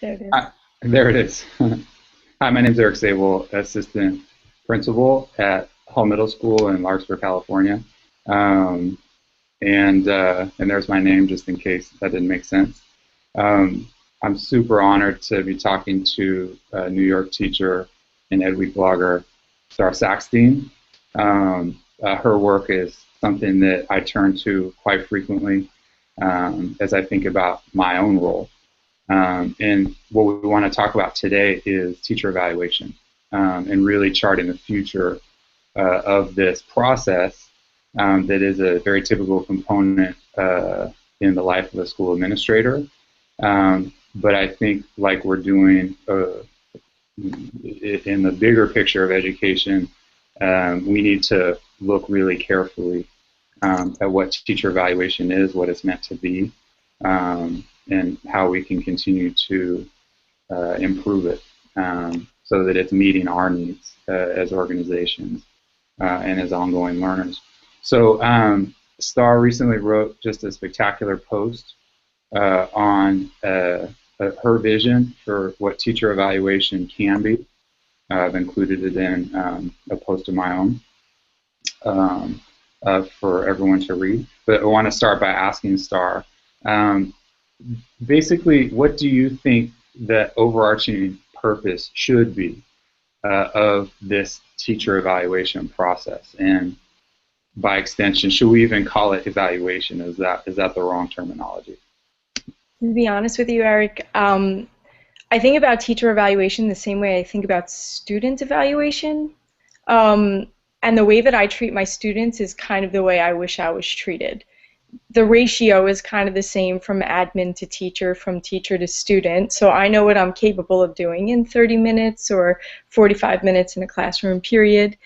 There it is. There it is. Hi, my name is Eric Sable, Assistant Principal at Hall Middle School in Larkspur, California. Um, and there's my name, just in case that didn't make sense. Um, I'm super honored to be talking to a New York teacher and EdWeek blogger, Starr Sackstein. Her work is something that I turn to quite frequently as I think about my own role. And what we want to talk about today is teacher evaluation and really charting the future of this process that is a very typical component in the life of a school administrator. But I think, like we're doing in the bigger picture of education, we need to look really carefully at what teacher evaluation is, what it's meant to be, and how we can continue to improve it so that it's meeting our needs as organizations and as ongoing learners. So Starr recently wrote just a spectacular post on her vision for what teacher evaluation can be. I've included it in a post of my own for everyone to read. But I want to start by asking Starr, basically, what do you think the overarching purpose should be of this teacher evaluation process? And by extension, should we even call it evaluation? Is that the wrong terminology? To be honest with you, Eric, I think about teacher evaluation the same way I think about student evaluation. And the way that I treat my students is kind of the way I wish I was treated. The ratio is kind of the same from admin to teacher, from teacher to student. So I know what I'm capable of doing in 30 minutes or 45 minutes in a classroom period.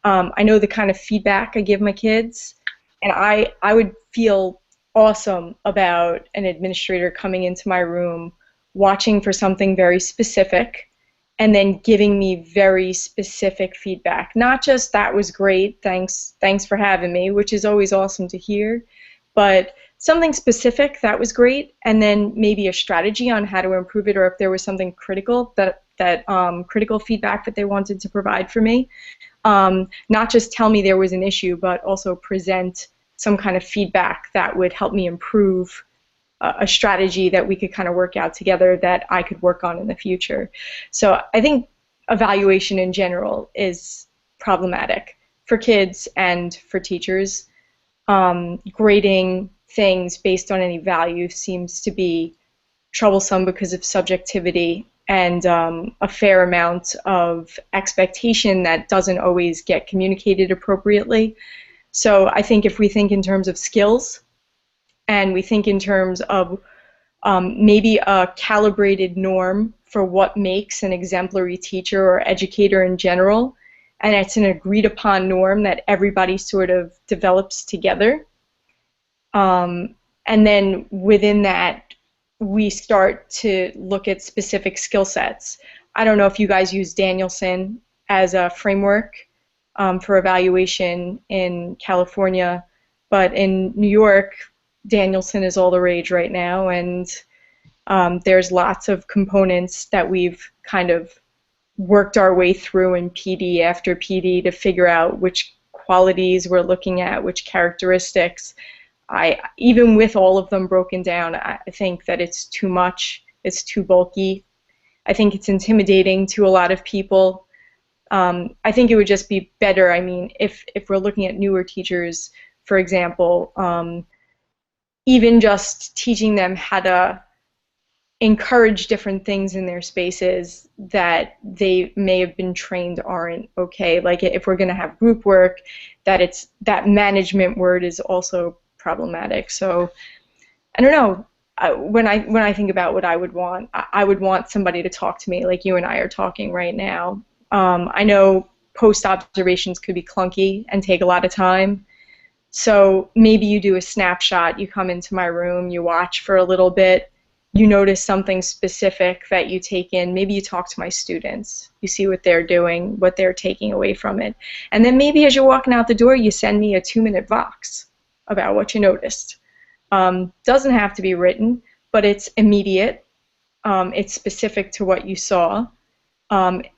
I know the kind of feedback I give my kids, and I would feel awesome about an administrator coming into my room, watching for something very specific, and then giving me very specific feedback. Not just, that was great, thanks for having me, which is always awesome to hear, but something specific, that was great, and then maybe a strategy on how to improve it, or if there was something critical, critical feedback that they wanted to provide for me. Not just tell me there was an issue, but also present some kind of feedback that would help me improve a strategy that we could kind of work out together that I could work on in the future. So I think evaluation in general is problematic for kids and for teachers. Grading things based on any value seems to be troublesome because of subjectivity and a fair amount of expectation that doesn't always get communicated appropriately. So I think if we think in terms of skills, and we think in terms of maybe a calibrated norm for what makes an exemplary teacher or educator in general, and it's an agreed upon norm that everybody sort of develops together, and then within that we start to look at specific skill sets. I don't know if you guys use Danielson as a framework for evaluation in California, but in New York, Danielson is all the rage right now, and there's lots of components that we've kind of worked our way through in PD after PD to figure out which qualities we're looking at, which characteristics. Even with all of them broken down, I think that it's too much, it's too bulky. I think it's intimidating to a lot of people. I think it would just be better, I mean, if we're looking at newer teachers, for example, even just teaching them how to encourage different things in their spaces that they may have been trained aren't okay. Like if we're going to have group work, that management word is also problematic. So I don't know. When I think about what I would want somebody to talk to me like you and I are talking right now. I know post observations could be clunky and take a lot of time. So maybe you do a snapshot, you come into my room, you watch for a little bit, you notice something specific that you take in, maybe you talk to my students, you see what they're doing, what they're taking away from it. And then maybe as you're walking out the door, you send me a 2-minute Vox about what you noticed. Doesn't have to be written, but it's immediate. it's specific to what you saw.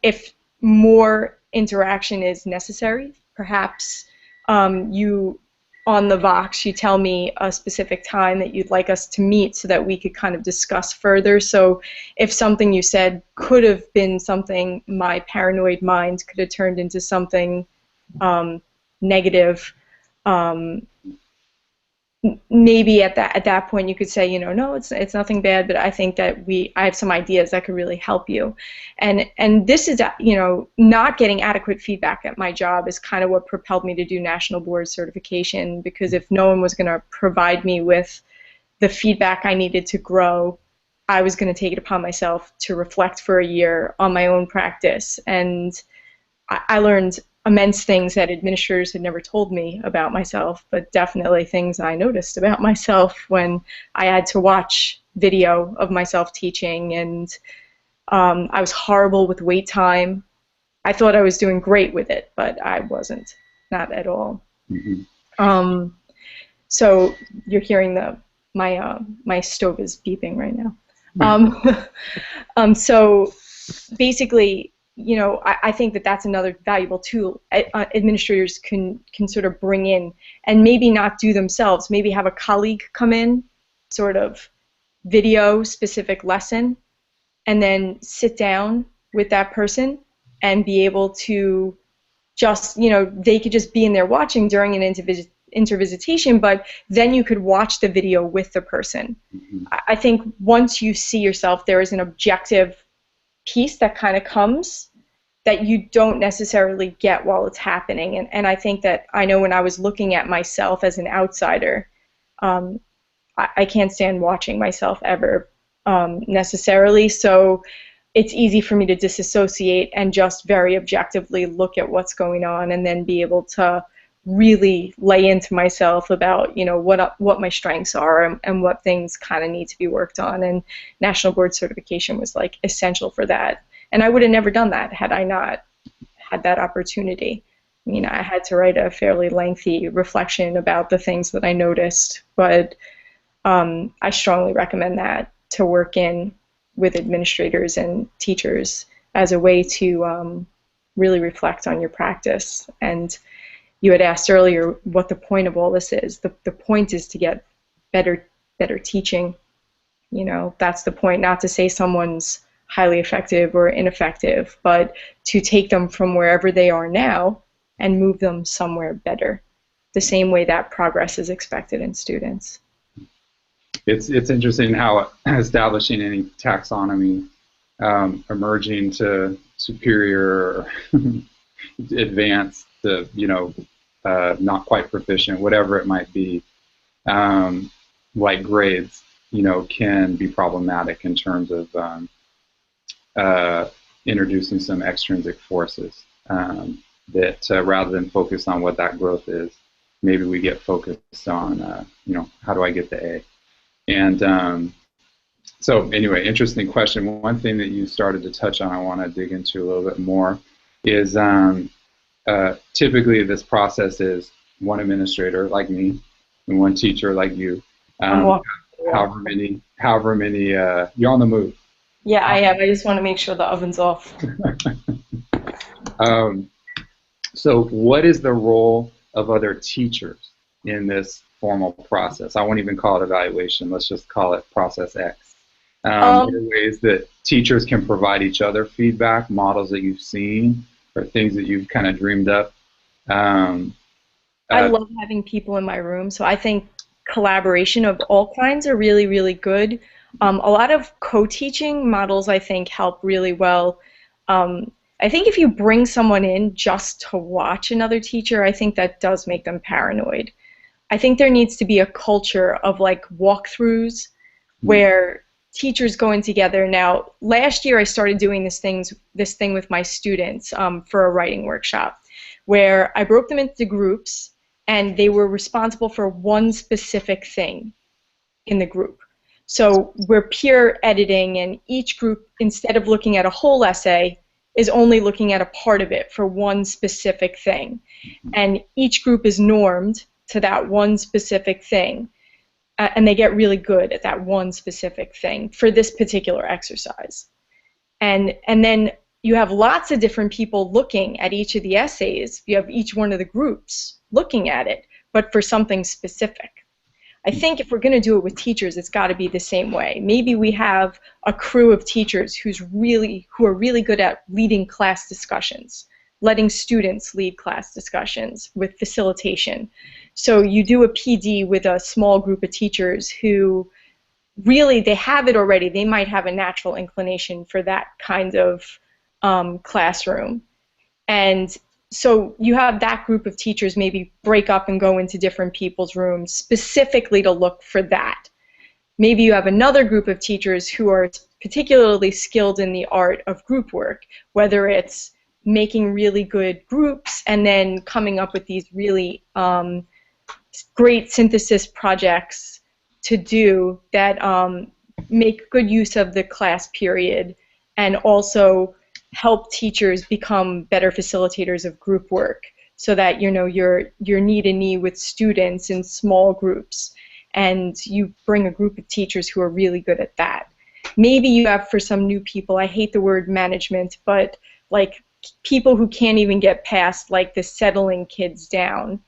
If more interaction is necessary, perhaps you, on the Vox, you tell me a specific time that you'd like us to meet so that we could kind of discuss further. So if something you said could have been something my paranoid mind could have turned into something negative, um, maybe at that point you could say, no, it's nothing bad, but I think that I have some ideas that could really help you. And this is, not getting adequate feedback at my job is kind of what propelled me to do national board certification, because if no one was going to provide me with the feedback I needed to grow, I was going to take it upon myself to reflect for a year on my own practice. And I learned immense things that administrators had never told me about myself, but definitely things I noticed about myself when I had to watch video of myself teaching. And I was horrible with wait time. I thought I was doing great with it, but I wasn't, not at all. Mm-hmm. So you're hearing my stove is beeping right now. So basically, I think that that's another valuable tool administrators can sort of bring in, and maybe not do themselves. Maybe have a colleague come in, sort of video specific lesson, and then sit down with that person and be able to just, they could just be in there watching during an intervisitation, but then you could watch the video with the person. Mm-hmm. I think once you see yourself, there is an objective piece that kind of comes that you don't necessarily get while it's happening. And I think that I know when I was looking at myself as an outsider, I can't stand watching myself ever necessarily. So it's easy for me to disassociate and just very objectively look at what's going on, and then be able to really lay into myself about what my strengths are and what things kind of need to be worked on. And national board certification was like essential for that. And I would have never done that had I not had that opportunity. I mean, I had to write a fairly lengthy reflection about the things that I noticed, but I strongly recommend that to work in with administrators and teachers as a way to really reflect on your practice. And you had asked earlier what the point of all this is. The point is to get better teaching. That's the point. Not to say someone's highly effective or ineffective, but to take them from wherever they are now and move them somewhere better, the same way that progress is expected in students. It's interesting how establishing any taxonomy, emerging to superior, advanced, to not quite proficient, whatever it might be, like grades, can be problematic in terms of introducing some extrinsic forces that rather than focus on what that growth is, maybe we get focused on, how do I get the A? And so anyway, interesting question. One thing that you started to touch on, I want to dig into a little bit more, is typically this process is one administrator like me and one teacher like you. However many, you're on the move. Yeah, I am. I just want to make sure the oven's off. So what is the role of other teachers in this formal process? I won't even call it evaluation. Let's just call it process X. Are there ways that teachers can provide each other feedback, models that you've seen, or things that you've kind of dreamed up? I love having people in my room, so I think collaboration of all kinds are really, really good. A lot of co-teaching models, I think, help really well. I think if you bring someone in just to watch another teacher, I think that does make them paranoid. I think there needs to be a culture of like walkthroughs where teachers go in together. Now, last year I started doing this thing with my students for a writing workshop, where I broke them into groups and they were responsible for one specific thing in the group. So we're peer editing, and each group, instead of looking at a whole essay, is only looking at a part of it for one specific thing. And each group is normed to that one specific thing. and they get really good at that one specific thing for this particular exercise. And then you have lots of different people looking at each of the essays. You have each one of the groups looking at it, but for something specific. I think if we're going to do it with teachers, it's got to be the same way. Maybe we have a crew of teachers who are really good at leading class discussions, letting students lead class discussions with facilitation. So you do a PD with a small group of teachers who really, they have it already. They might have a natural inclination for that kind of classroom. And so you have that group of teachers maybe break up and go into different people's rooms specifically to look for that. Maybe you have another group of teachers who are particularly skilled in the art of group work, whether it's making really good groups and then coming up with these really great synthesis projects to do that make good use of the class period and also help teachers become better facilitators of group work, so that you're knee to knee with students in small groups and you bring a group of teachers who are really good at that. Maybe you have, for some new people, I hate the word management, but like people who can't even get past like the settling kids down,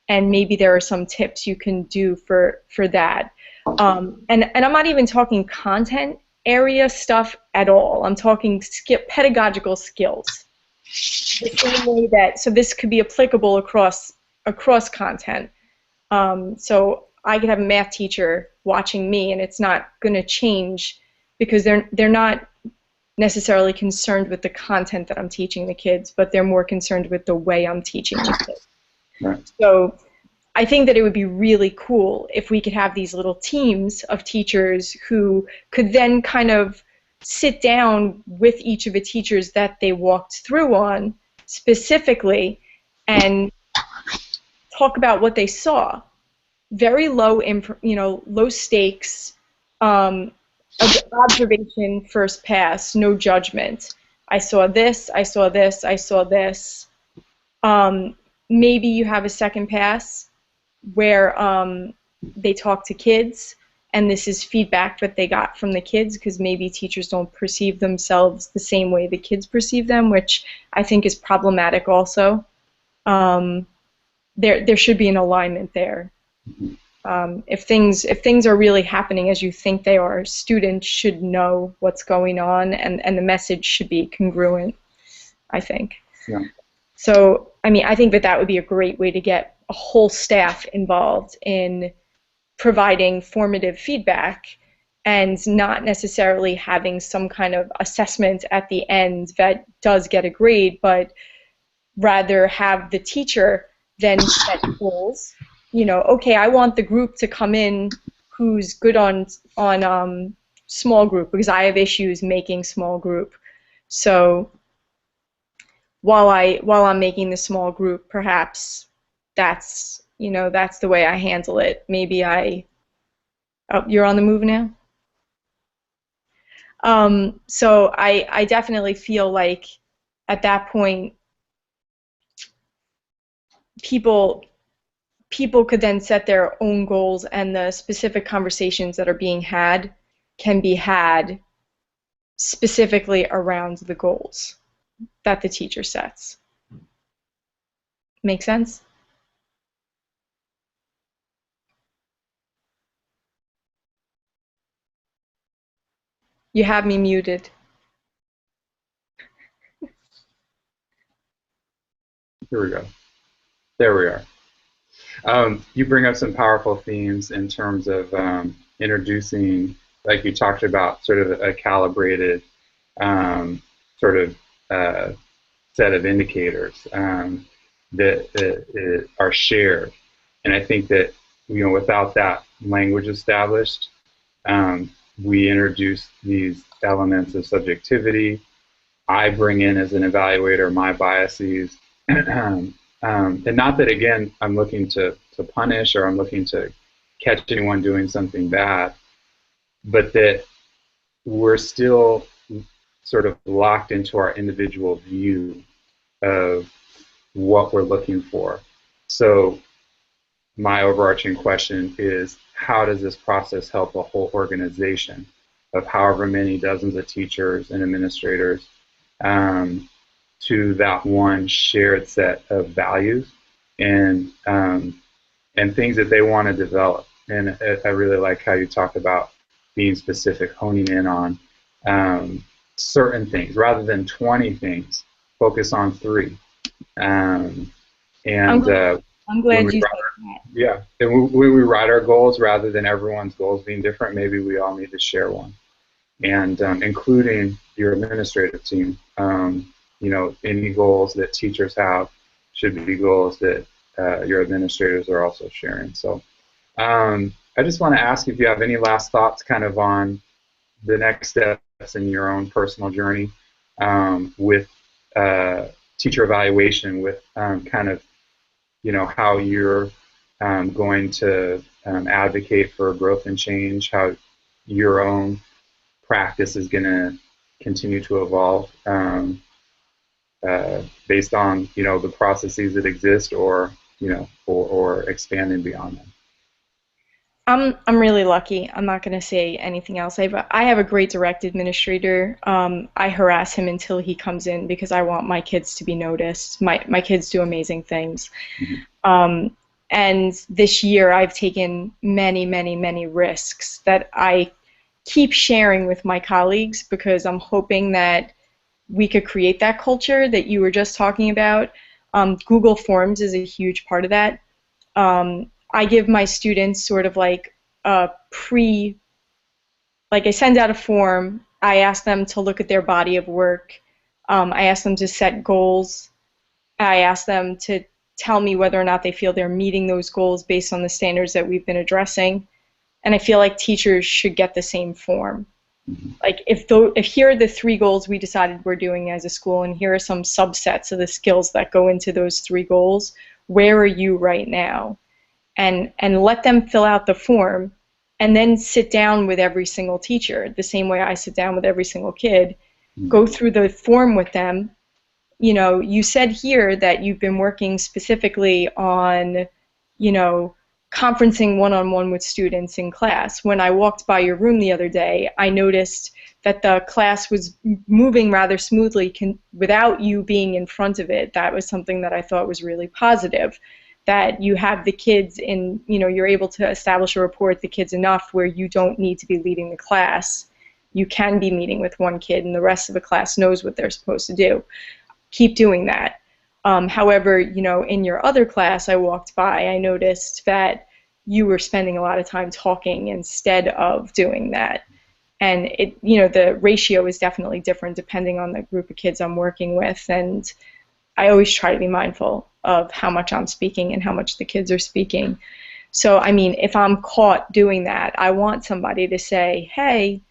and maybe there are some tips you can do for that. And I'm not even talking content area stuff at all. I'm talking pedagogical skills. The same way that, so this could be applicable across content. So I could have a math teacher watching me, and it's not going to change because they're not necessarily concerned with the content that I'm teaching the kids, but they're more concerned with the way I'm teaching the kids. Right. So I think that it would be really cool if we could have these little teams of teachers who could then kind of sit down with each of the teachers that they walked through on specifically and talk about what they saw. Very low, low stakes, observation, first pass, no judgment. I saw this, I saw this, I saw this. Maybe you have a second pass where they talk to kids, and this is feedback that they got from the kids, because maybe teachers don't perceive themselves the same way the kids perceive them, which I think is problematic also. There should be an alignment there. If things are really happening as you think they are, students should know what's going on, and the message should be congruent, I think. Yeah. So, I mean, I think that would be a great way to get a whole staff involved in providing formative feedback and not necessarily having some kind of assessment at the end that does get a grade, but rather have the teacher then set goals. Okay, I want the group to come in who's good on small group, because I have issues making small group. So while I'm making the small group, perhaps that's the way I handle it. Maybe you're on the move now? So I definitely feel like at that point people could then set their own goals, and the specific conversations that are being had can be had specifically around the goals that the teacher sets. Make sense? You have me muted. Here we go. There we are. You bring up some powerful themes in terms of introducing, like you talked about, sort of a calibrated sort of set of indicators that are shared. And I think that without that language established, we introduce these elements of subjectivity. I bring in, as an evaluator, my biases. And not that, again, I'm looking to punish or I'm looking to catch anyone doing something bad, but that we're still sort of locked into our individual view of what we're looking for. So my overarching question is, how does this process help a whole organization of however many dozens of teachers and administrators to that one shared set of values and things that they want to develop. And I really like how you talk about being specific, honing in on certain things rather than 20 things. Focus on 3. I'm And glad, I'm when glad we you write said our, that. yeah, and when we write our goals, rather than everyone's goals being different, maybe we all need to share one. And including your administrative team, any goals that teachers have should be goals that your administrators are also sharing. So I just want to ask if you have any last thoughts kind of on the next steps in your own personal journey with teacher evaluation, with kind of, how you're going to advocate for growth and change, how your own practice is going to continue to evolve based on, the processes that exist, or, or expanding beyond them. I'm really lucky. I'm not going to say anything else. I have a great direct administrator. I harass him until he comes in because I want my kids to be noticed. My kids do amazing things. Mhm. Um, and this year I've taken many, many, many risks that I keep sharing with my colleagues because I'm hoping that we could create that culture that you were just talking about. Google Forms is a huge part of that. I give my students sort of like a like I send out a form. I ask them to look at their body of work. I ask them to set goals. I ask them to tell me whether or not they feel they're meeting those goals based on the standards that we've been addressing. And I feel like teachers should get the same form. Mhm. Like if here are the 3 goals we decided we're doing as a school, and here are some subsets of the skills that go into those 3 goals, where are you right now? And let them fill out the form, and then sit down with every single teacher the same way I sit down with every single kid, go Mhm. through the form with them. You said here that you've been working specifically on, you know, conferencing one-on-one with students in class. When I walked by your room the other day, I noticed that the class was moving rather smoothly without you being in front of it. That was something that I thought was really positive, that you have the kids in, you're able to establish a rapport with the kids enough where you don't need to be leading the class. You can be meeting with one kid and the rest of the class knows what they're supposed to do. Keep doing that. However, in your other class I walked by, I noticed that you were spending a lot of time talking instead of doing that. And the ratio is definitely different depending on the group of kids I'm working with. And I always try to be mindful of how much I'm speaking and how much the kids are speaking. So, I mean, if I'm caught doing that, I want somebody to say, hey,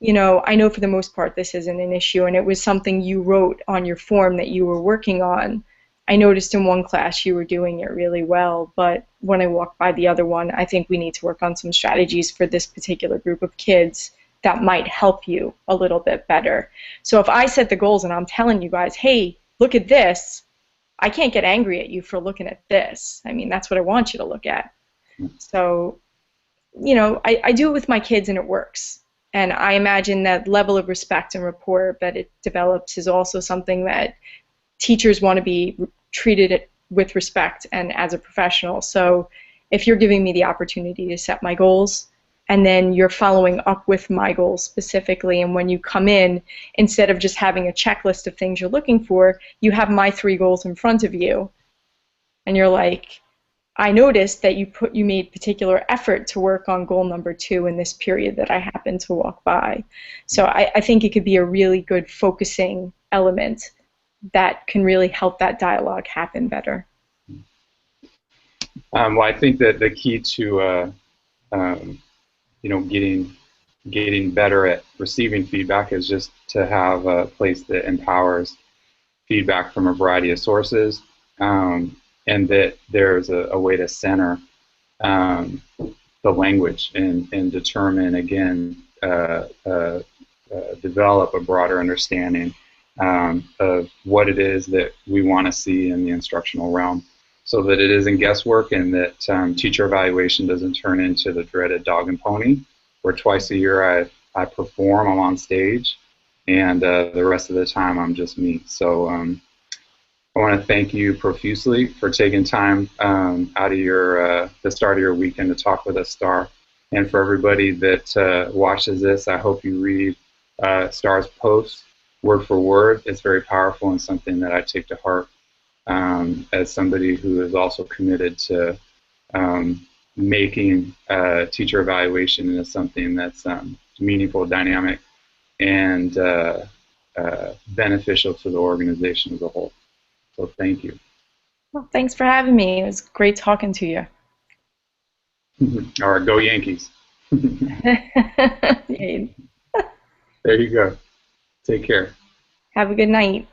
I know for the most part this isn't an issue, and it was something you wrote on your form that you were working on. I noticed in one class you were doing it really well, but when I walked by the other one, I think we need to work on some strategies for this particular group of kids that might help you a little bit better. So if I set the goals and I'm telling you guys, hey, look at this, I can't get angry at you for looking at this. I mean, that's what I want you to look at. So I do it with my kids and it works. And I imagine that level of respect and rapport that it develops is also something that teachers want to be treated with respect and as a professional. So if you're giving me the opportunity to set my goals, and then you're following up with my goals specifically, and when you come in, instead of just having a checklist of things you're looking for, you have my 3 goals in front of you, and you're like, I noticed that you made particular effort to work on goal number 2 in this period that I happened to walk by. So I think it could be a really good focusing element that can really help that dialogue happen better. Well, I think that the key to um, getting better at receiving feedback is just to have a place that empowers feedback from a variety of sources, and that there's a way to center um, the language and determine, again, develop a broader understanding of what it is that we want to see in the instructional realm. so that it isn't guesswork and that teacher evaluation doesn't turn into the dreaded dog and pony, where twice a year I perform, I'm on stage, and the rest of the time I'm just me. So I want to thank you profusely for taking time out of your the start of your weekend to talk with us, Starr. And for everybody that watches this, I hope you read Starr's post word for word. It's very powerful and something that I take to heart as somebody who is also committed to making teacher evaluation into something that's meaningful, dynamic, and beneficial to the organization as a whole. So thank you. Well, thanks for having me. It was great talking to you. All right, go Yankees. Yay. There you go. Take care. Have a good night.